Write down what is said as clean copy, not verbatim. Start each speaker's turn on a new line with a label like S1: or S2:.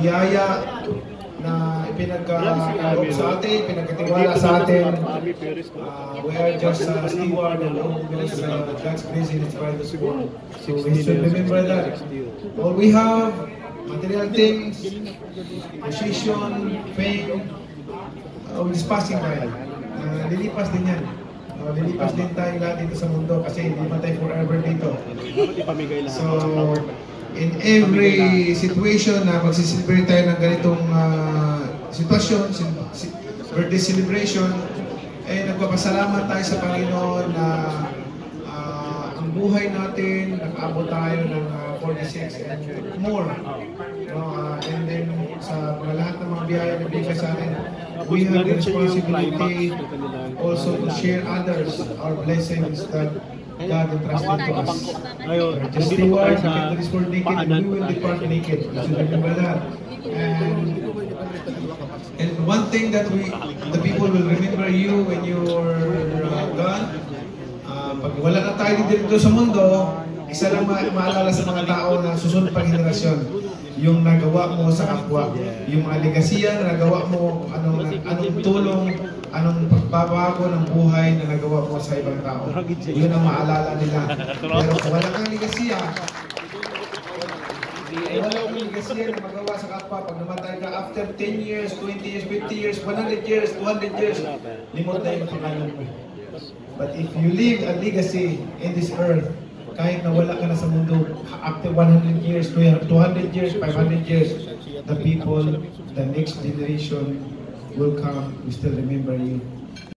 S1: biyaya na ipinagkaloob sa atin, pinagkatiwala sa atin. We are just steward and all this God's grace in its private school. So we should remember that. All we have, material things, position, fame, is passing by. Lilipas din yan. Lilipas din tayo lahat dito sa mundo kasi hindi man tayo forever dito. So, in every situation na magsiselebrate tayo ng ganitong sitwasyon, birthday celebration, nagpapasalamat tayo sa Panginoon na ang buhay natin, nakaabot tayo ng 46 and more. And then sa mga lahat ng mga biyaya na bigay sa atin, we have the responsibility also to share others our blessings that God entrusted to us. Just steward, the this world naked, and we will depart naked. You should remember that. And one thing that the people will remember you when you're gone, pag wala na tayo dito sa mundo, isa lang maalala sa mga tao na susunod pang henerasyon, yung nagawa mo sa kapwa, yung mga legasiya na nagawa mo, anong tulong, anong pagbabago ng buhay na nagawa mo sa ibang tao. Yun ang maalala nila. Pero kung wala kang legasiya, wala kang legasiya na magawa sa kapwa, pag namatay ka after 10 years, 20 years, 50 years, 100 years, 200 years, limot na yung pangalan mo. But if you leave a legacy in this earth, kahit na wala ka na sa mundo, after 100 years, 200 years, 500 years, the people, the next generation will come, we still remember you.